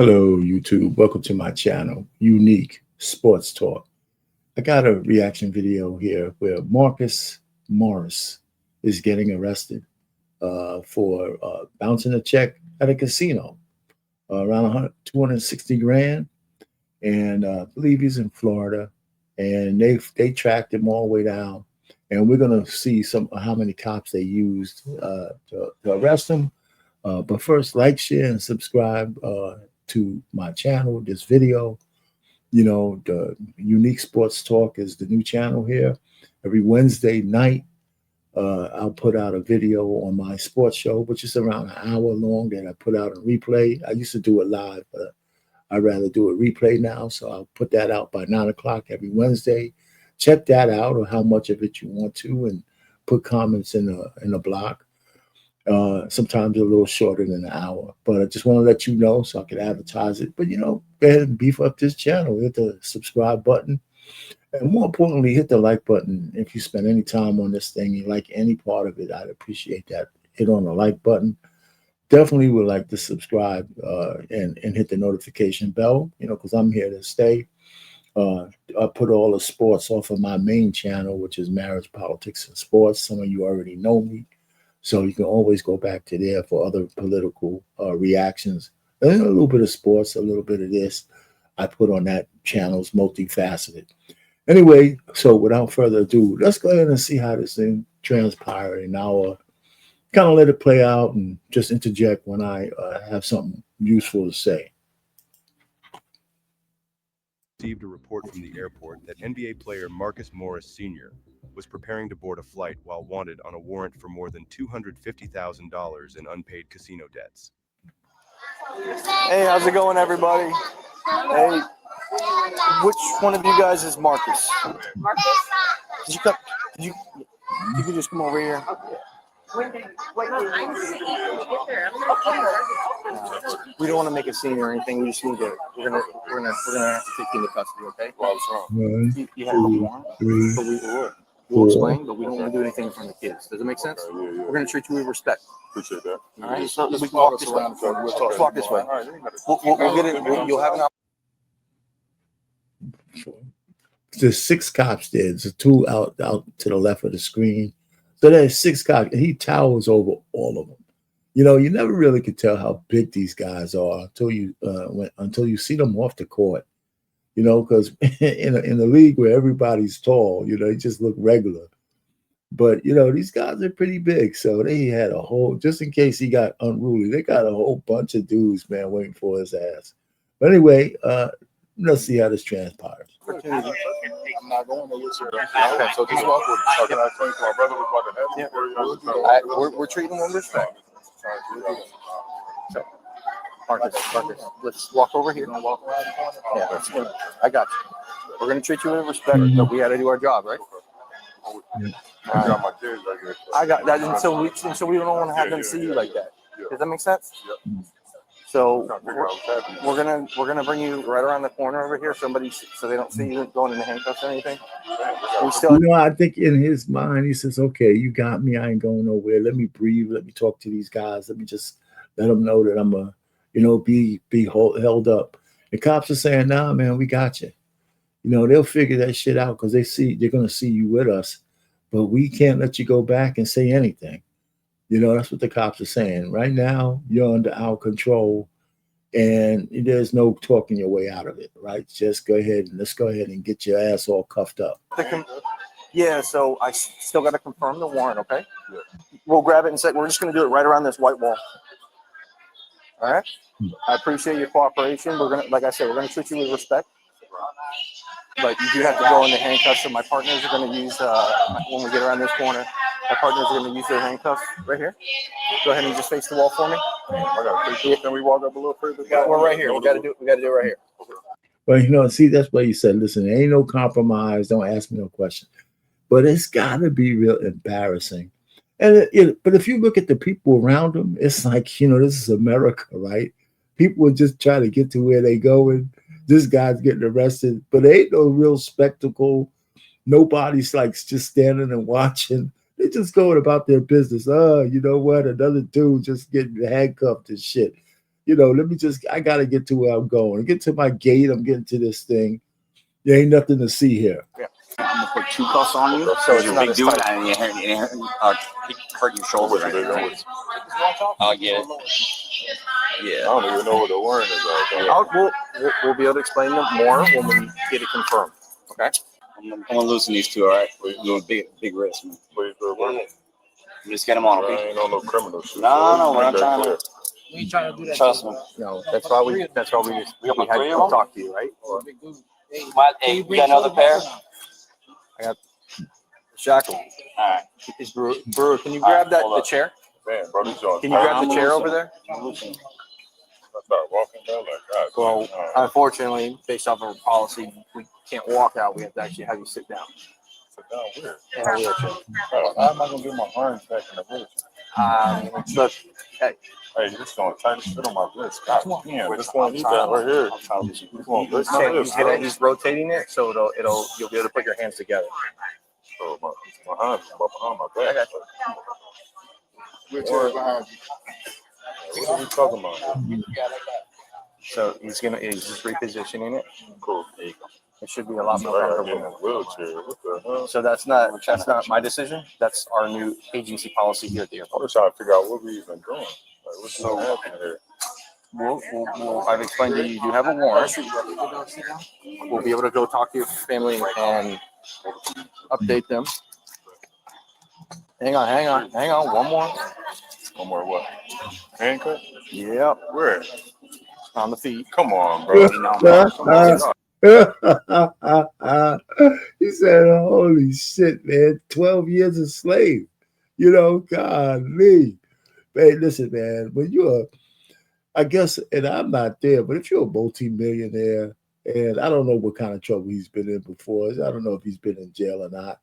Hello, YouTube. Welcome to my channel, Unique Sports Talk. I got a reaction video here where Marcus Morris is getting arrested for bouncing a check at a casino, around 260 grand, and I believe he's in Florida. And they tracked him all the way down, and we're gonna see how many cops they used to arrest him. But first, like, share, and subscribe to my channel, this video. You know, the Unique Sports Talk is the new channel here. Every Wednesday night, I'll put out a video on my sports show, which is around an hour long, that I put out a replay. I used to do it live, but I'd rather do a replay now. So I'll put that out by 9 o'clock every Wednesday. Check that out, or how much of it you want to, and put comments in a block. Sometimes a little shorter than an hour, but I just want to let you know so I can advertise it. But, go ahead and beef up this channel. Hit the subscribe button, and more importantly, hit the like button. If you spend any time on this thing, you like any part of it, I'd appreciate that. Hit on the like button. Definitely would like to subscribe and hit the notification bell, because I'm here to stay. I put all the sports off of my main channel, which is Marriage, Politics, and Sports. Some of you already know me, so you can always go back to there for other political reactions. And a little bit of sports, a little bit of this. I put on that channel. It's multifaceted. Anyway, so without further ado, let's go ahead and see how this thing transpired. And I'll kind of let it play out and just interject when I have something useful to say. Received a report from the airport that NBA player Marcus Morris Sr. was preparing to board a flight while wanted on a warrant for more than $250,000 in unpaid casino debts. Hey, how's it going, everybody? Hey, which one of you guys is Marcus? Marcus? Did you come? You can just come over here. We don't want to make a scene or anything. We just need to. We're gonna have to take you into custody, okay? Well, what's wrong? You have a warrant, but we'll explain. But we don't want to do anything in front of the kids. Does it make sense? We're gonna treat you with respect. Appreciate that. All right. So we can walk this way. Let's walk this way. We'll get it. You'll have an opportunity. There's 6 cops there. There's 2 out to the left of the screen. So there's 6 cops. He towers over all of them. You never really could tell how big these guys are until you see them off the court. Because in the league where everybody's tall, they just look regular. But these guys are pretty big. So they had a whole, just in case he got unruly, they got a whole bunch of dudes, man, waiting for his ass. But anyway, let's see how this transpires. I'm not going to listen. Okay, so just walk with me. Can I explain to my brother what's about to happen? We're treating them with respect. So, Marcus, let's walk over here. Yeah, that's good. I got you. We're going to treat you with respect, but we got to do our job, right? I got my kids right here. I got that until we don't want to have them see you like that. Does that make sense? Yep. So we're gonna bring you right around the corner over here. So they don't see you going into handcuffs or anything. I think in his mind he says, "Okay, you got me. I ain't going nowhere. Let me breathe. Let me talk to these guys. Let me just let them know that I'm be held up." The cops are saying, "Nah, man, we got you." They'll figure that shit out because they're gonna see you with us, but we can't let you go back and say anything. That's what the cops are saying. Right now, you're under our control, and there's no talking your way out of it, right? Just let's go ahead and get your ass all cuffed up. Yeah, so I still got to confirm the warrant, okay? Yeah. We'll grab it and say, we're just going to do it right around this white wall. All right? I appreciate your cooperation. Like I said, we're going to treat you with respect. But you do have to go into handcuffs, so my partners are going to use, when we get around this corner, my partners are going to use their handcuffs right here. Go ahead and just face the wall for me. Can we walk up a little further? We're right here. We got to do it right here. But see, that's why you said, listen, there ain't no compromise. Don't ask me no question. But it's got to be real embarrassing. And but if you look at the people around him, it's like, this is America, right? People would just try to get to where they going. This guy's getting arrested, but there ain't no real spectacle. Nobody's like just standing and watching. They just going about their business. Oh, you know what? Another dude just getting handcuffed and shit. Let me just, I got to get to where I'm going. Get to my gate. I'm getting to this thing. There ain't nothing to see here. I'm gonna put 2 cuffs on you, so it's not big dude, and it hurt your shoulder. Right? I'll get it. Yeah. I don't even know what the warrant is. We'll be able to explain them more when we get it confirmed. Okay. I'm gonna loosen these 2. All right. We're doing big risk, man. Please, bro. Just get them on. I Okay? ain't on no criminal shit. No, we're not trying to. We ain't trying to do that. Trust me. No, that's why we had to come talk to you, right? Hey, you got another pair? Shackle. All right. Is Brewer, can you grab the chair? Man, bro, these joints. Can you grab the chair over there? I start walking down like, God. Well, unfortunately, based off of our policy, we can't walk out. We have to actually have you sit down. Sit down where? In a wheelchair. Bro, how am I gonna get my arms back in the wheelchair? Look, hey, this gonna tighten shit on my wrist. God damn, this one need that right here. This one, this my wrist. he's rotating it, so you'll be able to put your hands together. So my hands behind my back. I got you. Wheelchair behind you. What are we talking about? So he's just repositioning it. Cool. There you go. It should be a lot more I gotta get in comfortable. a wheelchair. What the hell? So that's not my decision. That's our new agency policy here at the I'm airport. just trying to figure out what we even doing. Like, what's happening here? I've explained to you, you do have a warrant. We'll be able to go talk to your family and update them. Hang on. One more. One more what? Handcuff? Yep. Where? On the feet. Come on, bro. He said, holy shit, man. 12 years a slave. Golly. Hey, listen, man, when you're, I guess, and I'm not there, but if you're a multi-millionaire, and I don't know what kind of trouble he's been in before. I don't know if he's been in jail or not.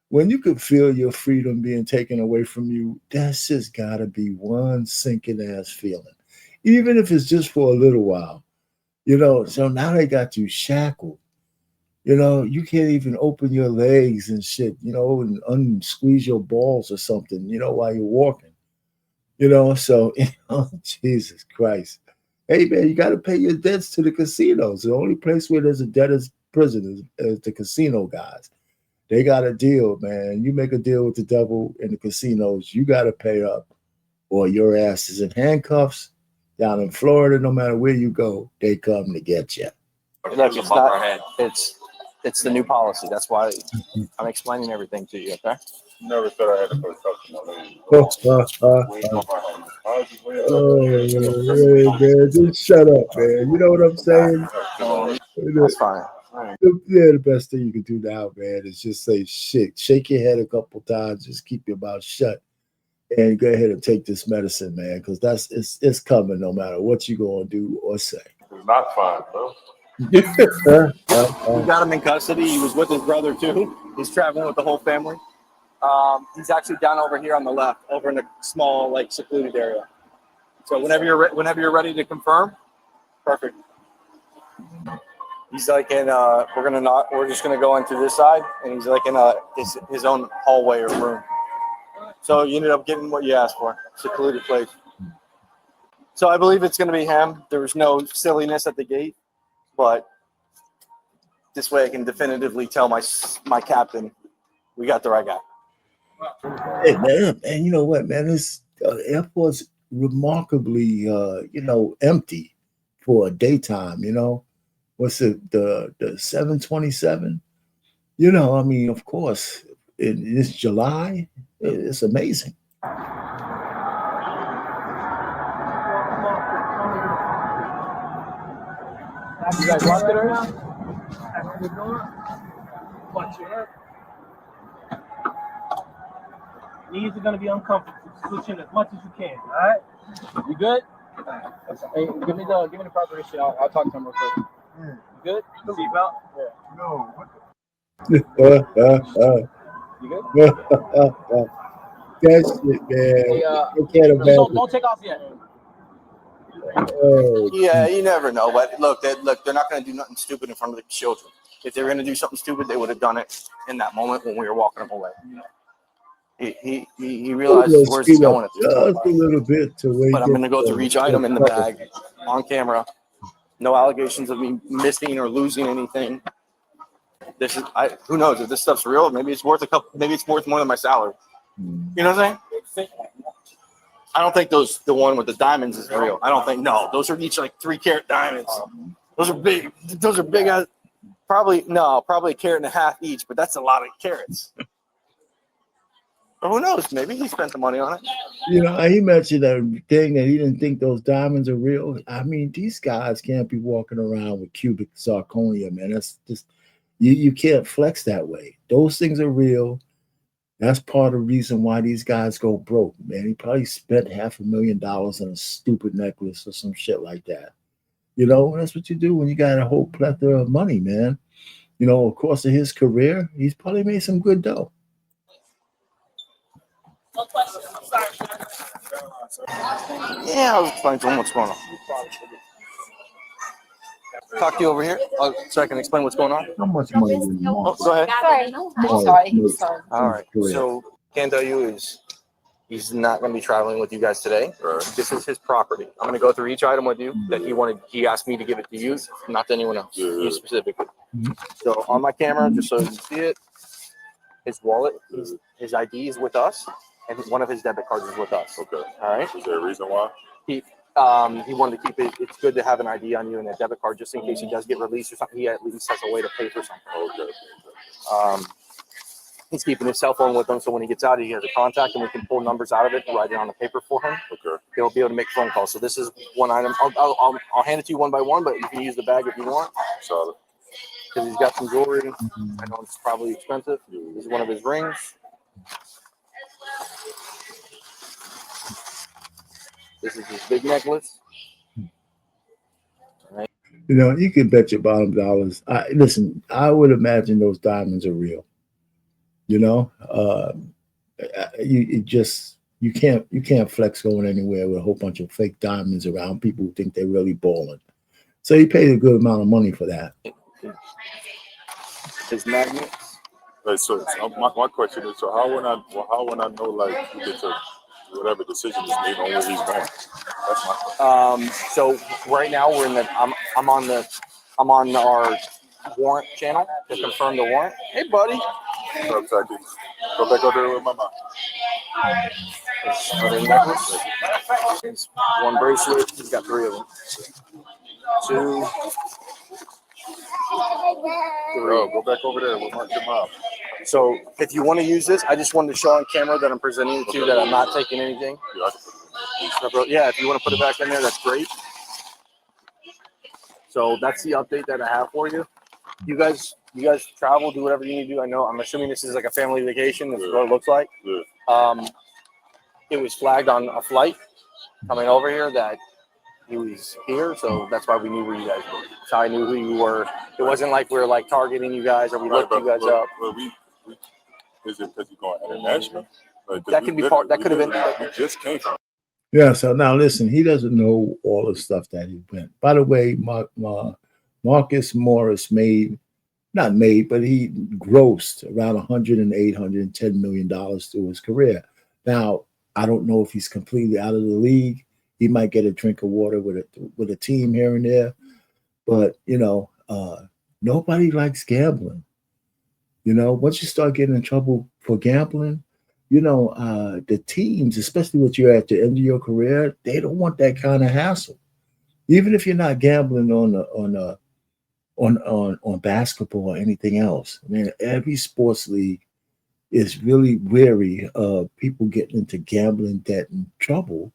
When you can feel your freedom being taken away from you, that's just got to be one sinking ass feeling. Even if it's just for a little while. So now they got you shackled. You can't even open your legs and shit, and unsqueeze your balls or something, while you're walking. So, Jesus Christ. Hey, man, you got to pay your debts to the casinos. The only place where there's a debtor's prison is the casino guys. They got a deal, man. You make a deal with the devil in the casinos, you got to pay up, or your ass is in handcuffs. Down in Florida, no matter where you go, they come to get you. Look, it's not. It's the new policy. That's why I'm explaining everything to you. Okay. Never said I had to put cuffs on my lady. Man, just shut up, man. You know what I'm saying? That's fine. Yeah, the best thing you can do now, man, is just say shit. Shake your head a couple times. Just keep your mouth shut. And go ahead and take this medicine, man, because it's coming no matter what you're going to do or say. It's not fine, bro. We got him in custody. He was with his brother, too. He's traveling with the whole family. He's actually down over here on the left, over in a small, secluded area. So whenever you're ready to confirm, perfect. He's we're just gonna go into this side, and he's in his own hallway or room. So you ended up getting what you asked for, secluded place. So I believe it's going to be him. There was no silliness at the gate, but this way I can definitively tell my captain we got the right guy. Hey, man, and you know what, man? This airport's remarkably, empty for a daytime, What's it, the 727? Of course, it's July. It's amazing. You guys locked it already? Watch your head. Knees are gonna be uncomfortable. Switch in as much as you can. All right? You good? Hey, give me the preparation. I'll talk to him real quick. You good? Seatbelt? Yeah. No. You good? That shit, man. Hey, I can't imagine. don't take off yet. Oh, Yeah, you never know. But look, they're not going to do nothing stupid in front of the children. If they were going to do something stupid, they would have done it in that moment when we were walking them away. He realizes where's he going at this just point. a little bit to wait. But I'm going to go through each item in the bag on camera. No allegations of me missing or losing anything. This is who knows if this stuff's real? Maybe it's worth maybe it's worth more than my salary. You know what I'm saying? I don't think the one with the diamonds is real. I don't think those are each like 3-carat diamonds. Those are big. Those are big. Probably a carat and a half each, but that's a lot of carats. But who knows? Maybe he spent the money on it. You know, he mentioned that thing that he didn't think those diamonds are real. I mean, these guys can't be walking around with cubic zirconia, man. That's just you can't flex that way. Those things are real. That's part of the reason why these guys go broke, man. He probably spent $500,000 on a stupid necklace or some shit like that. You know, that's what you do when you got a whole plethora of money, man. You know, of course, in his career, he's probably made some good dough. No question. I'm sorry. Yeah, I was explaining to him what's going on. Talk to you over here so I can explain what's going on. How much money? Oh, go ahead. Sorry. All right. So, can't tell you is he's not going to be traveling with you guys today. This is his property. I'm going to go through each item with you that he asked me to give it to you, not to anyone else. You specifically. So on my camera, just so you can see it, his wallet, his ID is with us, and one of his debit cards is with us. Okay. All right. Is there a reason why? He wanted to keep it. It's good to have an ID on you and a debit card just in case he does get released or something. He at least has a way to pay for something. Okay. He's keeping his cell phone with him, so when he gets out, he has a contact, and we can pull numbers out of it and write it on the paper for him. Okay. He'll be able to make phone calls. So this is one item. I'll hand it to you one by one, but you can use the bag if you want. Solid. Because he's got some jewelry. I know it's probably expensive. This is one of his rings. This is his big necklace. You know, you can bet your bottom dollars. Listen, I would imagine those diamonds are real. You know, you can't flex going anywhere with a whole bunch of fake diamonds around people who think they're really balling. So he paid a good amount of money for that. His magnets. Right, so my question is, so how when I know like you get to whatever decision is made on where he's going? That's my question. So right now we're in I'm on our warrant channel to confirm the warrant. Hey, buddy. What's up, Taki? Go back over there with my mom. Another necklace. There's one bracelet. He's got 3 of them. 2. 3. Go back over there with your mom. So if you want to use this, I just wanted to show on camera that I'm presenting it to you, that I'm not taking anything. Yeah, if you want to put it back in there, that's great. So that's the update that I have for you. You guys travel, do whatever you need to do. I know, I'm assuming this is like a family vacation. That's what it looks like. It was flagged on a flight coming over here that he was here, so that's why we knew where you guys were. That's how I knew who you were. It wasn't like we were like targeting you guys or we looked you guys up. Is it because you're going international? That could be part. That could have been. We just came from. Yeah. So now listen, he doesn't know all the stuff that he went. By the way, Marcus Morris but he grossed around $110 million through his career. Now, I don't know if he's completely out of the league. He might get a drink of water with a team here and there, but you know, nobody likes gambling. You know, once you start getting in trouble for gambling, you know, the teams, especially when you're at the end of your career, they don't want that kind of hassle. Even if you're not gambling on basketball or anything else. I mean, every sports league is really wary of people getting into gambling debt and trouble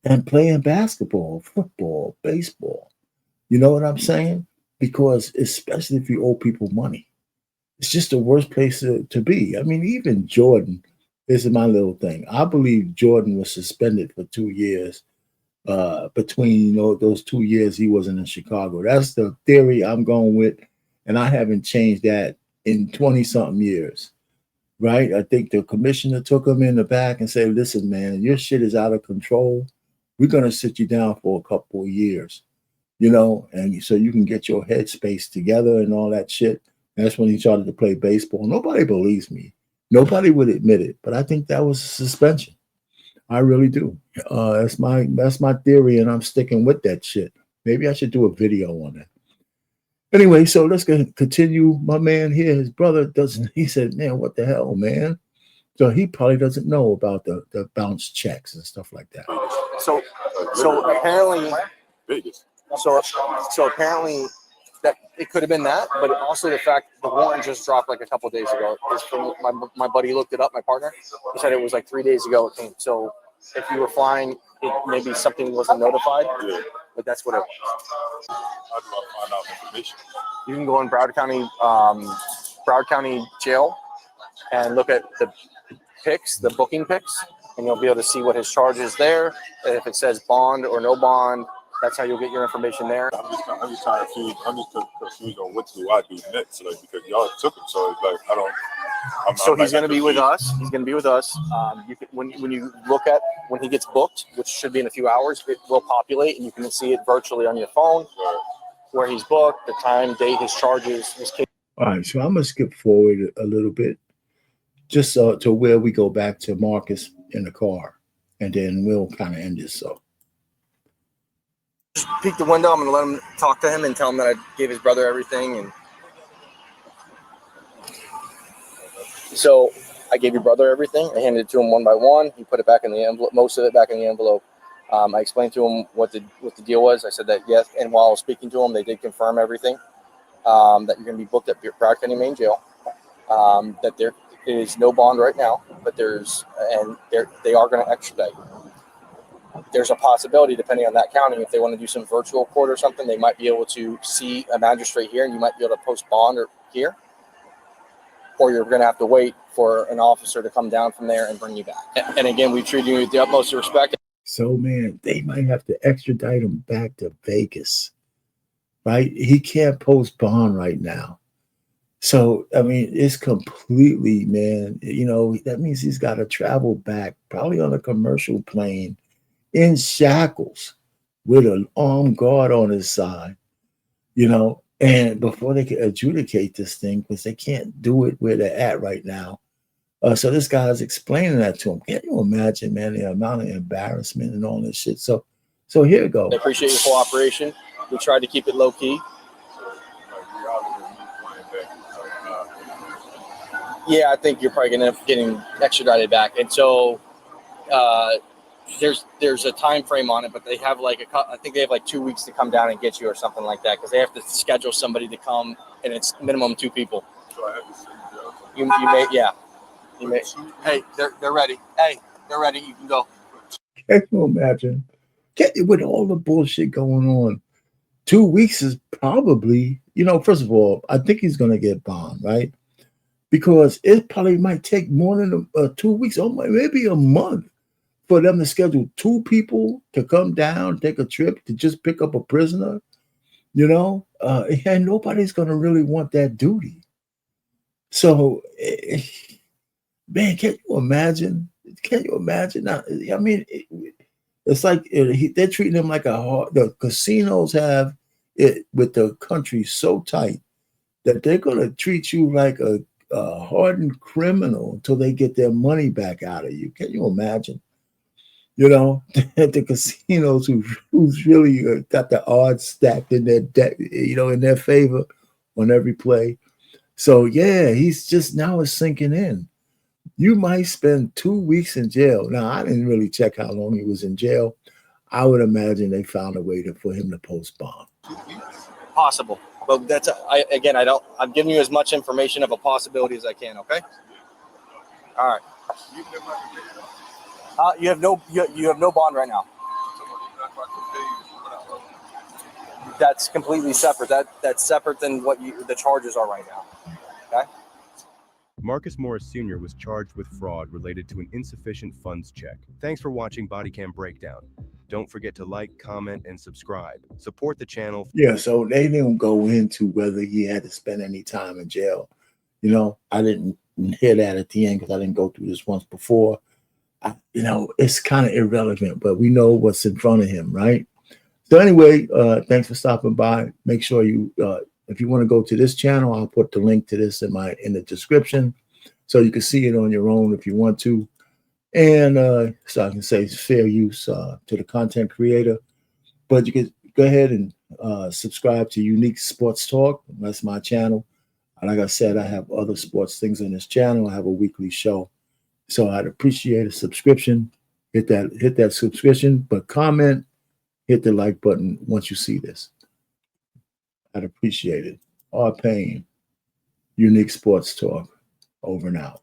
and playing basketball, football, baseball. You know what I'm saying? Because especially if you owe people money, it's just the worst place to be. I mean, even Jordan, this is my little thing. I believe Jordan was suspended for 2 years between those 2 years he wasn't in Chicago. That's the theory I'm going with, and I haven't changed that in 20-something years, right? I think the commissioner took him in the back and said, listen, man, your shit is out of control. We're going to sit you down for a couple of years, you know, and so you can get your headspace together and all that shit. And that's when he started to play baseball. Nobody believes me. Nobody would admit it, but I think that was a suspension. I really do. That's my theory, and I'm sticking with that shit. Maybe I should do a video on that. Anyway, so let's continue. My man here, his brother doesn't. He said, "Man, what the hell, man?" So he probably doesn't know about the bounce checks and stuff like that. So apparently, so apparently that it could have been that, but also the fact the warrant just dropped like a couple of days ago. Is from my buddy looked it up. My partner, he said it was like 3 days ago it came. So if you were flying, maybe something wasn't notified. Yeah. But that's what it was. How do I find out information? You can go in Broward County Jail and look at the pics, the booking pics, and you'll be able to see what his charge is there. And if it says bond or no bond, that's how you'll get your information there. I'm just confused on what do I do next, like, because y'all took him, so it's like So he's going to be with us. He's going to be with us. You can, when you look at when he gets booked, which should be in a few hours, it will populate, and you can see it virtually on your phone, where he's booked, the time, date, his charges, his case. All right, so I'm gonna skip forward a little bit, just to where we go back to Marcus in the car, and then we'll kind of end this. So. Just peek the window. I'm going to let him talk to him and tell him that I gave his brother everything. And so I gave your brother everything. I handed it to him one by one. He put it back in the envelope, most of it back in the envelope. I explained to him what the deal was. I said that yes, and while I was speaking to him, they did confirm everything. That you're going to be booked at Broward County Main Jail. That there is no bond right now, but they are going to extradite. There's a possibility, depending on that county, if they want to do some virtual court or something, they might be able to see a magistrate here, and you might be able to post bond or here, or you're going to have to wait for an officer to come down from there and bring you back. And again, we treat you with the utmost respect. So, man, they might have to extradite him back to Vegas, right? He can't post bond right now. So, I mean, it's completely, man, that means he's got to travel back, probably on a commercial plane, in shackles with an armed guard on his side, and before they can adjudicate this thing, because they can't do it where they're at right now. So this guy's explaining that to him. Can't you imagine, man, the amount of embarrassment and all this shit? So here we go. I appreciate your cooperation. We tried to keep it low key. Yeah, I think you're probably going to end up getting extradited back. And so, there's a time frame on it, but they have I think they have 2 weeks to come down and get you or something like that, because they have to schedule somebody to come, and it's minimum 2 people. So I have to send you may, yeah. You may. Hey, they're ready. Hey, they're ready. You can go. Can you imagine? With all the bullshit going on, 2 weeks is probably, first of all, I think he's going to get bond, right? Because it probably might take more than 2 weeks, or maybe a month, for them to schedule 2 people to come down, take a trip to just pick up a prisoner, and nobody's going to really want that duty. So, man, can you imagine? Can you imagine? Now, I mean, it's like they're treating him like the casinos have it with the country so tight that they're going to treat you like a hardened criminal until they get their money back out of you. Can you imagine? The casinos who's really got the odds stacked in their deck, in their favor on every play. So yeah, he's just now is sinking in. You might spend 2 weeks in jail. Now, I didn't really check how long he was in jail. I would imagine they found a way for him to post bond. Possible, but I'm giving you as much information of a possibility as I can. Okay. All right. You have no bond right now. That's completely separate. That's separate than what the charges are right now. Okay. Marcus Morris Sr. was charged with fraud related to an insufficient funds check. Thanks for watching Bodycam Breakdown. Don't forget to like, comment, and subscribe. Support the channel. Yeah, so they didn't go into whether he had to spend any time in jail. I didn't hear that at the end because I didn't go through this once before. It's kind of irrelevant, but we know what's in front of him, right? So anyway, thanks for stopping by. Make sure you, if you want to go to this channel, I'll put the link to this in the description. so you can see it on your own if you want to. And so I can say it's fair use to the content creator. But you can go ahead and subscribe to Unique Sports Talk. That's my channel. And like I said, I have other sports things on this channel. I have a weekly show. So I'd appreciate a subscription. Hit that subscription, but comment, hit the like button once you see this. I'd appreciate it. R. Payne, Unique Sports Talk, over and out.